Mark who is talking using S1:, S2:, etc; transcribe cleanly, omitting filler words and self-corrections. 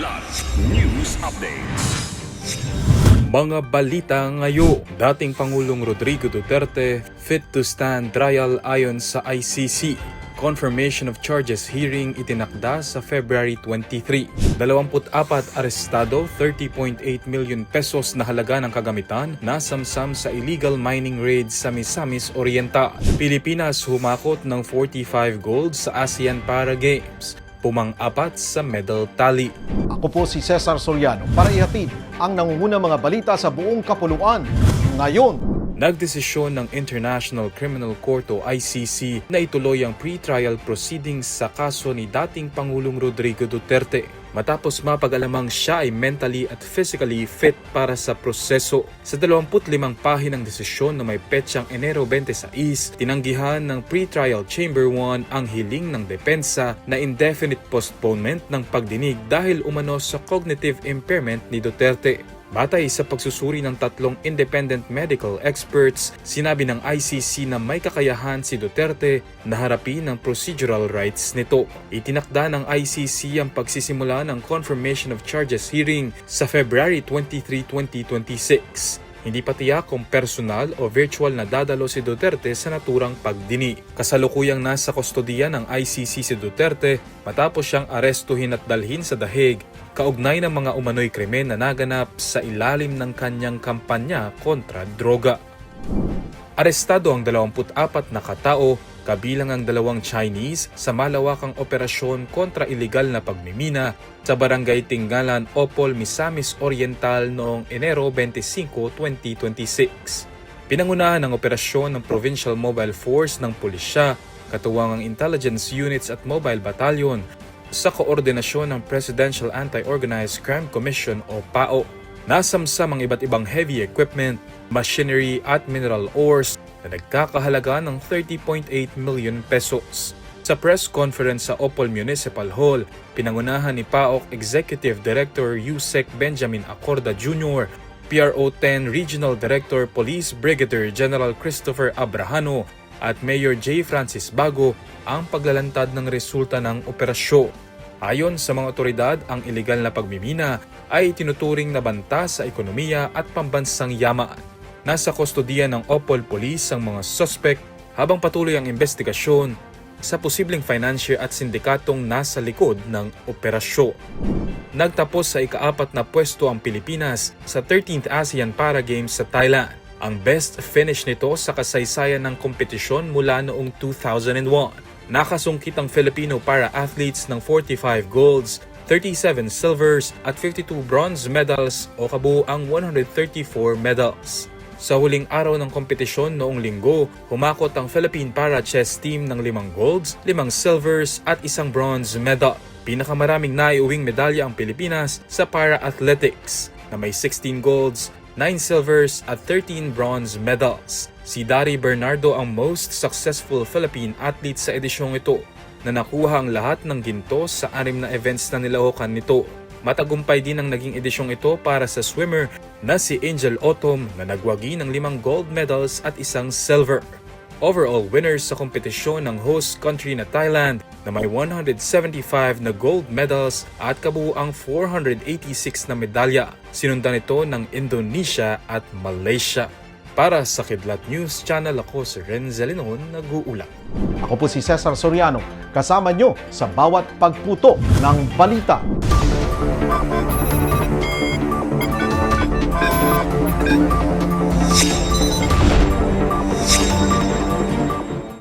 S1: Kidlat News Updates.
S2: Mga balita ngayon, dating Pangulong Rodrigo Duterte fit to stand trial ayon sa ICC. Confirmation of charges hearing itinakda sa February 23. 24 arestado, 30.8 million pesos na halaga ng kagamitan na samsam sa illegal mining raid sa Misamis Oriental. Pilipinas humakot ng 45 gold sa ASEAN Para Games. Pumang-apat sa medal tally.
S3: Ako po si Cesar Soriano para ihatid ang nangungunang mga balita sa buong kapuluan ngayon.
S2: Nagdesisyon ng International Criminal Court o ICC na ituloy ang pre-trial proceedings sa kaso ni dating Pangulong Rodrigo Duterte matapos mapag-alamang siya ay mentally at physically fit para sa proseso. Sa 25 pahinang desisyon na may petsang Enero 26, tinanggihan ng pre-trial Chamber 1 ang hiling ng depensa na indefinite postponement ng pagdinig dahil umano sa cognitive impairment ni Duterte. Batay sa pagsusuri ng tatlong independent medical experts, sinabi ng ICC na may kakayahan si Duterte na harapin ang procedural rights nito. Itinakda ng ICC ang pagsisimula ng confirmation of charges hearing sa February 23, 2026. Hindi pa tiyak kung personal o virtual na dadalo si Duterte sa naturang pagdini. Kasalukuyang nasa kustodiya ng ICC si Duterte matapos siyang arestuhin at dalhin sa dahig kaugnay ng mga umano'y krimen na naganap sa ilalim ng kanyang kampanya kontra droga. Arestado ang 24 na katao, kabilang ang 2 Chinese sa malawakang operasyon kontra iligal na pagmimina sa Barangay Tinggalan, Opol, Misamis Oriental noong Enero 25, 2026. Pinangunahan ng operasyon ng Provincial Mobile Force ng pulisya, katuwang ang Intelligence Units at Mobile Battalion sa koordinasyon ng Presidential Anti-Organized Crime Commission o PAO. Nasamsam ang iba't ibang heavy equipment, machinery at mineral ores na nagkakahalaga ng 30.8 million pesos. Sa press conference sa Opol Municipal Hall, pinangunahan ni PAOK Executive Director Yusek Benjamin Acorda Jr., PRO 10 Regional Director Police Brigadier General Christopher Abrahano at Mayor J. Francis Bago ang paglalantad ng resulta ng operasyon. Ayon sa mga otoridad, ang ilegal na pagmimina ay tinuturing na banta sa ekonomiya at pambansang yaman. Nasa kustodiya ng Opol Police ang mga suspect habang patuloy ang investigasyon sa posibleng financier at sindikatong nasa likod ng operasyon. Nagtapos sa ika-4 na pwesto ang Pilipinas sa 13th ASEAN Para Games sa Thailand. Ang best finish nito sa kasaysayan ng kompetisyon mula noong 2001. Nakasungkit ang Filipino para-athletes ng 45 golds, 37 silvers at 52 bronze medals o kabuuang 134 medals. Sa huling araw ng kompetisyon noong linggo, humakot ang Philippine Para-Chess Team ng 5 golds, 5 silvers at 1 bronze medal. Pinakamaraming naiuwing medalya ang Pilipinas sa para-athletics na may 16 golds, 9 silvers at 13 bronze medals. Si Dari Bernardo ang most successful Philippine athlete sa edisyong ito na nakuha ang lahat ng ginto sa 6 na events na nilahukan nito. Matagumpay din ang naging edisyong ito para sa swimmer na si Angel Otom na nagwagi ng 5 gold medals at 1 silver. Overall winners sa kompetisyon ng host country na Thailand na may 175 na gold medals at kabuuang 486 na medalya. Sinundan ito ng Indonesia at Malaysia. Para sa Kidlat News Channel, ako si Renzel Linon, nag-uulat.
S3: Ako po si Cesar Soriano, kasama nyo sa bawat pagputo ng balita.